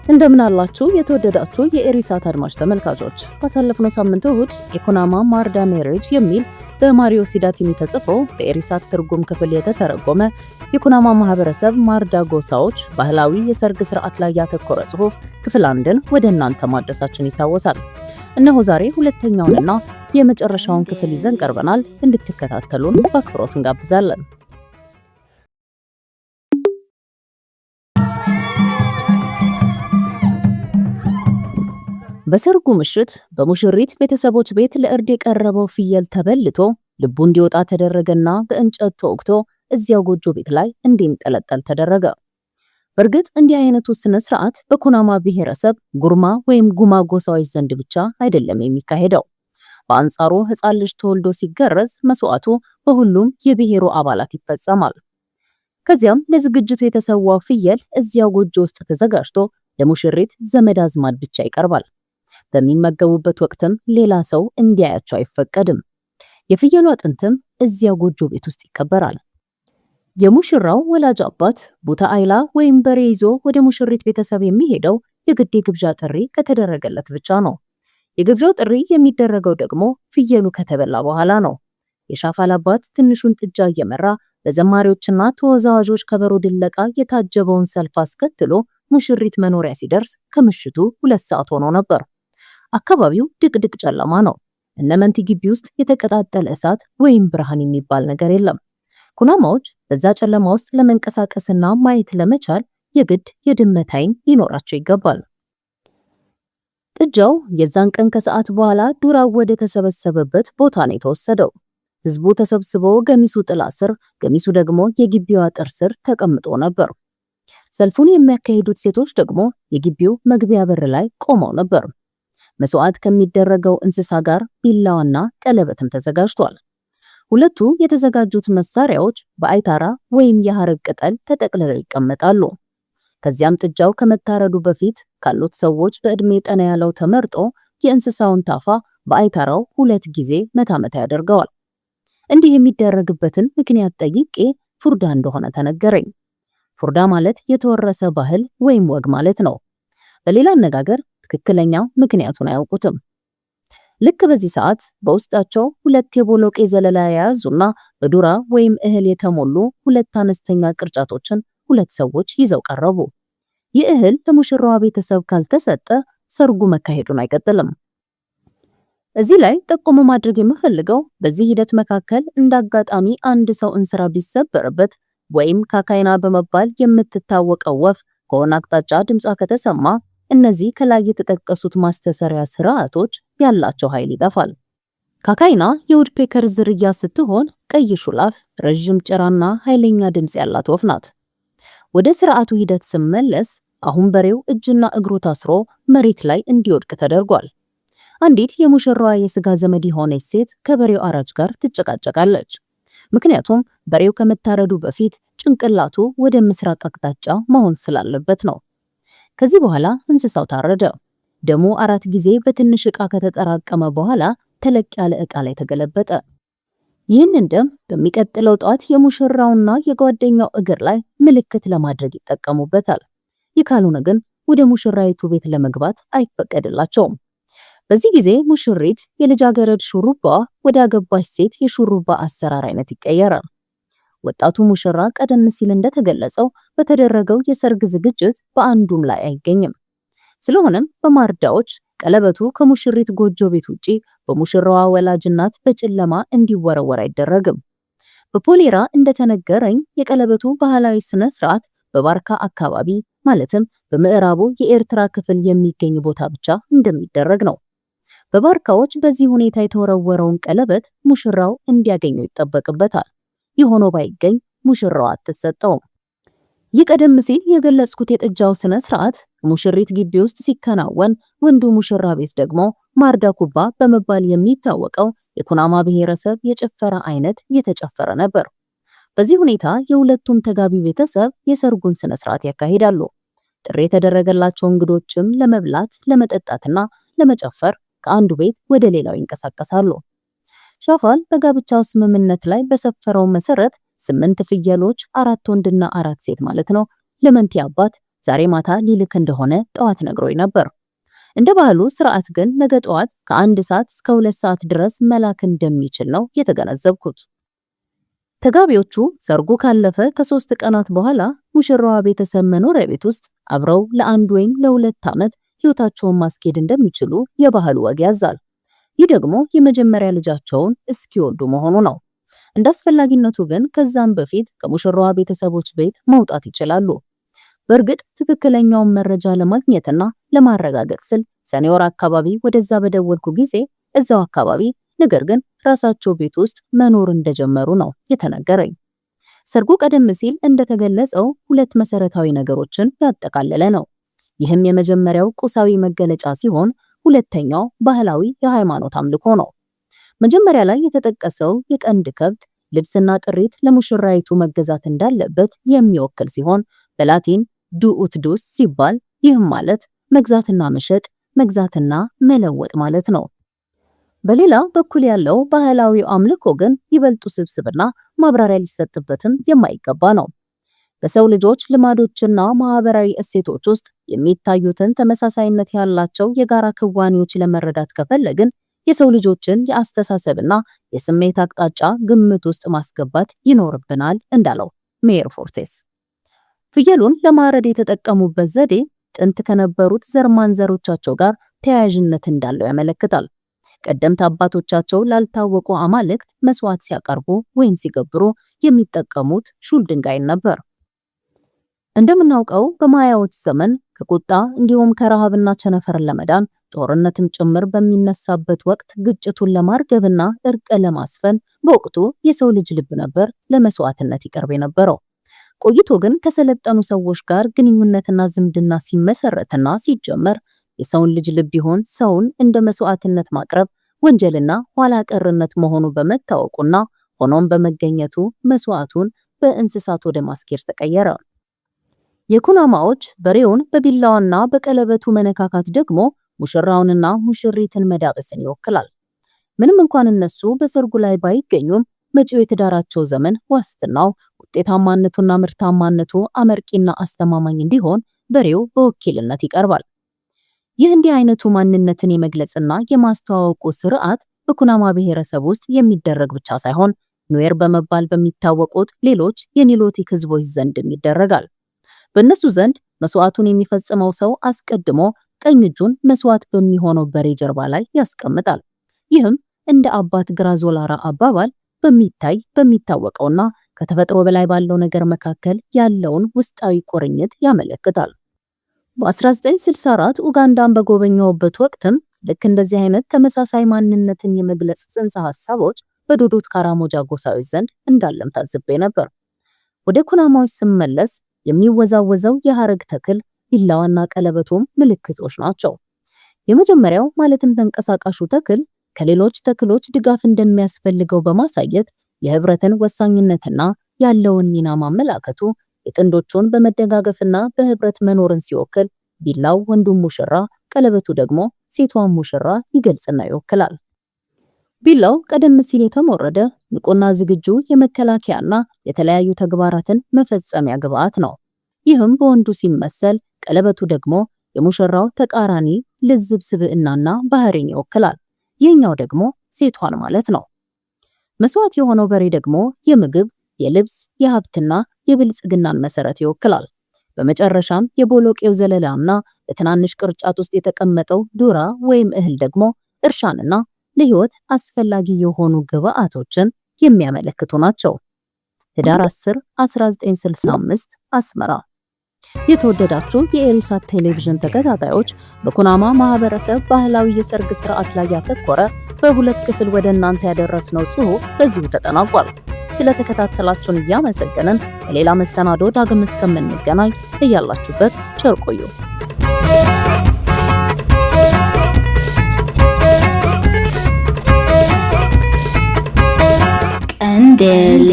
እንደምን አላችሁ የተወደዳችሁ የኤሪሳት አድማጭ ተመልካቾች። ባሳለፍነው ሳምንት እሁድ የኩናማ ማርዳ ሜሬጅ የሚል በማሪዮ ሲዳቲኒ ተጽፎ በኤሪሳት ትርጉም ክፍል የተተረጎመ የኩናማ ማህበረሰብ ማርዳ ጎሳዎች ባህላዊ የሰርግ ስርዓት ላይ ያተኮረ ጽሑፍ ክፍል 1ን ወደ እናንተ ማድረሳችን ይታወሳል። እነሆ ዛሬ ሁለተኛውንና የመጨረሻውን ክፍል ይዘን ቀርበናል። እንድትከታተሉን በአክብሮት እንጋብዛለን። በሰርጉ ምሽት በሙሽሪት ቤተሰቦች ቤት ለእርድ የቀረበው ፍየል ተበልቶ ልቡ እንዲወጣ ተደረገና በእንጨት ተወግቶ እዚያው ጎጆ ቤት ላይ እንዲንጠለጠል ተደረገ። በእርግጥ እንዲህ አይነቱ ስነ ስርዓት በኩናማ ብሔረሰብ ጉርማ ወይም ጉማ ጎሳዎች ዘንድ ብቻ አይደለም የሚካሄደው። በአንጻሩ ሕፃን ልጅ ተወልዶ ሲገረዝ መስዋዕቱ በሁሉም የብሔሩ አባላት ይፈጸማል። ከዚያም ለዝግጅቱ የተሰዋው ፍየል እዚያው ጎጆ ውስጥ ተዘጋጅቶ ለሙሽሪት ዘመድ አዝማድ ብቻ ይቀርባል። በሚመገቡበት ወቅትም ሌላ ሰው እንዲያያቸው አይፈቀድም። የፍየሉ አጥንትም እዚያው ጎጆ ቤት ውስጥ ይከበራል። የሙሽራው ወላጅ አባት ቡታ አይላ ወይም በሬ ይዞ ወደ ሙሽሪት ቤተሰብ የሚሄደው የግድ የግብዣ ጥሪ ከተደረገለት ብቻ ነው። የግብዣው ጥሪ የሚደረገው ደግሞ ፍየሉ ከተበላ በኋላ ነው። የሻፋል አባት ትንሹን ጥጃ እየመራ በዘማሪዎችና ተወዛዋዦች ከበሮ ድለቃ የታጀበውን ሰልፍ አስከትሎ ሙሽሪት መኖሪያ ሲደርስ ከምሽቱ 2 ሰዓት ሆኖ ነበር። አካባቢው ድቅድቅ ጨለማ ነው። እነመንቲ ግቢ ውስጥ የተቀጣጠለ እሳት ወይም ብርሃን የሚባል ነገር የለም። ኩናማዎች በዛ ጨለማ ውስጥ ለመንቀሳቀስና ማየት ለመቻል የግድ የድመት ዓይን ሊኖራቸው ይገባል። ጥጃው የዛን ቀን ከሰዓት በኋላ ዱራው ወደ ተሰበሰበበት ቦታ ነው የተወሰደው። ህዝቡ ተሰብስቦ ገሚሱ ጥላ ስር፣ ገሚሱ ደግሞ የግቢው አጥር ስር ተቀምጦ ነበር። ሰልፉን የሚያካሂዱት ሴቶች ደግሞ የግቢው መግቢያ በር ላይ ቆመው ነበር። መስዋዕት ከሚደረገው እንስሳ ጋር ቢላዋና ቀለበትም ተዘጋጅቷል። ሁለቱ የተዘጋጁት መሳሪያዎች በአይታራ ወይም የሐረግ ቅጠል ተጠቅልለው ይቀመጣሉ። ከዚያም ጥጃው ከመታረዱ በፊት ካሉት ሰዎች በእድሜ ጠና ያለው ተመርጦ የእንስሳውን ታፋ በአይታራው 2 ጊዜ መታ ያደርገዋል። እንዲህ የሚደረግበትን ምክንያት ጠይቄ ፉርዳ እንደሆነ ተነገረኝ። ፉርዳ ማለት የተወረሰ ባህል ወይም ወግ ማለት ነው። በሌላ አነጋገር ትክክለኛው ምክንያቱን አያውቁትም። ልክ በዚህ ሰዓት በውስጣቸው 2 የቦሎቄ ዘለላ የያዙና በዱራ ወይም እህል የተሞሉ 2 አነስተኛ ቅርጫቶችን 2 ሰዎች ይዘው ቀረቡ። ይህ እህል ለሙሽራዋ ቤተሰብ ካልተሰጠ ሰርጉ መካሄዱን አይቀጥልም። እዚህ ላይ ጠቆም ማድረግ የምፈልገው በዚህ ሂደት መካከል እንዳጋጣሚ አንድ ሰው እንስራ ቢሰበርበት ወይም ካካይና በመባል የምትታወቀው ወፍ ከሆነ አቅጣጫ ድምጿ ከተሰማ እነዚህ ከላይ የተጠቀሱት ማስተሰሪያ ስርዓቶች ያላቸው ኃይል ይጠፋል። ካካይና የውድፔከር ዝርያ ስትሆን ቀይ ሹላፍ፣ ረጅም ጭራና ኃይለኛ ድምጽ ያላት ወፍ ናት። ወደ ስርዓቱ ሂደት ስመለስ አሁን በሬው እጅና እግሩ ታስሮ መሬት ላይ እንዲወድቅ ተደርጓል። አንዲት የሙሽራዋ የስጋ ዘመድ የሆነች ሴት ከበሬው አራጅ ጋር ትጨቃጨቃለች። ምክንያቱም በሬው ከመታረዱ በፊት ጭንቅላቱ ወደ ምስራቅ አቅጣጫ መሆን ስላለበት ነው። ከዚህ በኋላ እንስሳው ታረደ። ደሙ 4 ጊዜ በትንሽ ዕቃ ከተጠራቀመ በኋላ ተለቅ ያለ ዕቃ ላይ ተገለበጠ። ይህንን ደም በሚቀጥለው ጧት የሙሽራውና የጓደኛው እግር ላይ ምልክት ለማድረግ ይጠቀሙበታል። ይህ ካልሆነ ግን ወደ ሙሽራይቱ ቤት ለመግባት አይፈቀድላቸውም። በዚህ ጊዜ ሙሽሪት የልጃገረድ ሹሩባ ወደ አገባች ሴት የሹሩባ አሰራር አይነት ይቀየራል። ወጣቱ ሙሽራ ቀደም ሲል እንደተገለጸው በተደረገው የሰርግ ዝግጅት በአንዱም ላይ አይገኝም። ስለሆነም በማርዳዎች ቀለበቱ ከሙሽሪት ጎጆ ቤት ውጪ በሙሽራዋ ወላጅ እናት በጨለማ እንዲወረወር አይደረግም። በፖሌራ እንደተነገረኝ የቀለበቱ ባህላዊ ስነ ስርዓት በባርካ አካባቢ ማለትም በምዕራቡ የኤርትራ ክፍል የሚገኝ ቦታ ብቻ እንደሚደረግ ነው። በባርካዎች በዚህ ሁኔታ የተወረወረውን ቀለበት ሙሽራው እንዲያገኘው ይጠበቅበታል። ይህ ሆኖ ባይገኝ ሙሽራው አትሰጠውም። ይህ ቀደም ሲል የገለጽኩት የጥጃው ስነ ስርዓት ሙሽሪት ግቢ ውስጥ ሲከናወን፣ ወንዱ ሙሽራ ቤት ደግሞ ማርዳ ኩባ በመባል የሚታወቀው የኩናማ ብሔረሰብ የጭፈራ አይነት እየተጨፈረ ነበር። በዚህ ሁኔታ የሁለቱም ተጋቢ ቤተሰብ የሰርጉን ስነ ስርዓት ያካሂዳሉ። ጥሪ የተደረገላቸው እንግዶችም ለመብላት ለመጠጣትና ለመጨፈር ከአንዱ ቤት ወደ ሌላው ይንቀሳቀሳሉ። ሻፋል በጋብቻው ስምምነት ላይ በሰፈረው መሰረት 8 ፍየሎች፣ 4 ወንድና 4 ሴት ማለት ነው ለመንቲ አባት ዛሬ ማታ ሊልክ እንደሆነ ጠዋት ነግሮኝ ነበር። እንደ ባህሉ ስርዓት ግን ነገ ጠዋት ከ1 ሰዓት እስከ 2 ሰዓት ድረስ መላክ እንደሚችል ነው የተገነዘብኩት። ተጋቢዎቹ ሰርጉ ካለፈ ከ3 ቀናት በኋላ ሙሽራዋ ቤተሰብ መኖሪያ ቤት ውስጥ አብረው ለ1 ወይም ለ2 ዓመት ህይወታቸውን ማስኬድ እንደሚችሉ የባህሉ ወግ ያዛል። ይህ ደግሞ የመጀመሪያ ልጃቸውን እስኪወልዱ መሆኑ ነው። እንደ አስፈላጊነቱ ግን ከዛም በፊት ከሙሽራዋ ቤተሰቦች ቤት መውጣት ይችላሉ። በእርግጥ ትክክለኛውን መረጃ ለማግኘትና ለማረጋገጥ ስል ሰኔ ወር አካባቢ ወደዛ በደወልኩ ጊዜ እዛው አካባቢ ነገር ግን ራሳቸው ቤት ውስጥ መኖር እንደጀመሩ ነው የተነገረኝ። ሰርጉ ቀደም ሲል እንደተገለጸው 2 መሰረታዊ ነገሮችን ያጠቃለለ ነው። ይህም የመጀመሪያው ቁሳዊ መገለጫ ሲሆን ሁለተኛው ባህላዊ የሃይማኖት አምልኮ ነው። መጀመሪያ ላይ የተጠቀሰው የቀንድ ከብት ልብስና ጥሪት ለሙሽራይቱ መገዛት እንዳለበት የሚወክል ሲሆን በላቲን ዱኡት ዱስ ሲባል ይህም ማለት መግዛትና መሸጥ፣ መግዛትና መለወጥ ማለት ነው። በሌላ በኩል ያለው ባህላዊ አምልኮ ግን ይበልጡ ስብስብና ማብራሪያ ሊሰጥበትም የማይገባ ነው። በሰው ልጆች ልማዶችና ማህበራዊ እሴቶች ውስጥ የሚታዩትን ተመሳሳይነት ያላቸው የጋራ ክዋኔዎች ለመረዳት ከፈለግን የሰው ልጆችን የአስተሳሰብና የስሜት አቅጣጫ ግምት ውስጥ ማስገባት ይኖርብናል እንዳለው ሜየር ፎርቴስ። ፍየሉን ለማረድ የተጠቀሙበት ዘዴ ጥንት ከነበሩት ዘር ማንዘሮቻቸው ጋር ተያያዥነት እንዳለው ያመለክታል። ቀደምት አባቶቻቸው ላልታወቁ አማልክት መስዋዕት ሲያቀርቡ ወይም ሲገብሩ የሚጠቀሙት ሹል ድንጋይን ነበር። እንደምናውቀው በማያዎች ዘመን ከቁጣ እንዲሁም ከረሃብና ቸነፈር ለመዳን ጦርነትም ጭምር በሚነሳበት ወቅት ግጭቱን ለማርገብና እርቅ ለማስፈን በወቅቱ የሰው ልጅ ልብ ነበር ለመስዋዕትነት ይቀርብ የነበረው። ቆይቶ ግን ከሰለጠኑ ሰዎች ጋር ግንኙነትና ዝምድና ሲመሰረትና ሲጀመር የሰውን ልጅ ልብ ይሆን ሰውን እንደ መስዋዕትነት ማቅረብ ወንጀልና ኋላ ቀርነት መሆኑ በመታወቁና ሆኖም በመገኘቱ መስዋዕቱን በእንስሳት ወደ ማስኬድ ተቀየረ። የኩናማዎች በሬውን በቢላዋና በቀለበቱ መነካካት ደግሞ ሙሽራውንና ሙሽሪትን መዳበስን ይወክላል። ምንም እንኳን እነሱ በሰርጉ ላይ ባይገኙም መጪው የትዳራቸው ዘመን ዋስትናው ውጤታማነቱና ምርታማነቱ አመርቂና አስተማማኝ እንዲሆን በሬው በወኪልነት ይቀርባል። ይህ እንዲህ አይነቱ ማንነትን የመግለጽና የማስተዋወቁ ስርዓት በኩናማ ብሔረሰብ ውስጥ የሚደረግ ብቻ ሳይሆን ኑዌር በመባል በሚታወቁት ሌሎች የኒሎቲክ ህዝቦች ዘንድም ይደረጋል። በእነሱ ዘንድ መስዋዕቱን የሚፈጽመው ሰው አስቀድሞ ቀኝ እጁን መስዋዕት በሚሆነው በሬ ጀርባ ላይ ያስቀምጣል። ይህም እንደ አባት ግራዞላራ አባባል በሚታወቀውና ከተፈጥሮ በላይ ባለው ነገር መካከል ያለውን ውስጣዊ ቁርኝት ያመለክታል። በ1964 ኡጋንዳን በጎበኘሁበት ወቅትም ልክ እንደዚህ አይነት ተመሳሳይ ማንነትን የመግለጽ ጽንሰ ሐሳቦች በዶዶት ካራሞጃ ጎሳዎች ዘንድ እንዳለም ታዝቤ ነበር። ወደ ኩናማዎች ስመለስ የሚወዛወዘው የሐረግ ተክል ቢላዋና ቀለበቱም ምልክቶች ናቸው። የመጀመሪያው ማለትም ተንቀሳቃሹ ተክል ከሌሎች ተክሎች ድጋፍ እንደሚያስፈልገው በማሳየት የህብረትን ወሳኝነትና ያለውን ሚና ማመላከቱ የጥንዶቹን በመደጋገፍና በህብረት መኖርን ሲወክል፣ ቢላው ወንዱን ሙሽራ፣ ቀለበቱ ደግሞ ሴቷን ሙሽራ ይገልጽና ይወክላል። ቢላው ቀደም ሲል የተሞረደ ንቁና ዝግጁ የመከላከያና የተለያዩ ተግባራትን መፈጸሚያ ግብዓት ነው። ይህም በወንዱ ሲመሰል፣ ቀለበቱ ደግሞ የሙሽራው ተቃራኒ ልዝብ ስብዕናና ባህሪን ይወክላል። ይህኛው ደግሞ ሴቷን ማለት ነው። መስዋዕት የሆነው በሬ ደግሞ የምግብ፣ የልብስ፣ የሀብትና የብልጽግናን መሰረት ይወክላል። በመጨረሻም የቦሎቄው ዘለላና በትናንሽ ቅርጫት ውስጥ የተቀመጠው ዱራ ወይም እህል ደግሞ እርሻንና ለህይወት አስፈላጊ የሆኑ ግብዓቶችን የሚያመለክቱ ናቸው። ህዳር 10 1965 አስመራ። የተወደዳችሁ የኤሪሳት ቴሌቪዥን ተከታታዮች በኩናማ ማህበረሰብ ባህላዊ የሰርግ ስርዓት ላይ ያተኮረ በ2 ክፍል ወደ እናንተ ያደረስነው ጽሑፍ በዚሁ ተጠናቋል። ስለተከታተላችሁን እያመሰገንን በሌላ መሰናዶ ዳግም እስከምንገናኝ እያላችሁበት ቸር ቆዩ። ቀንዴል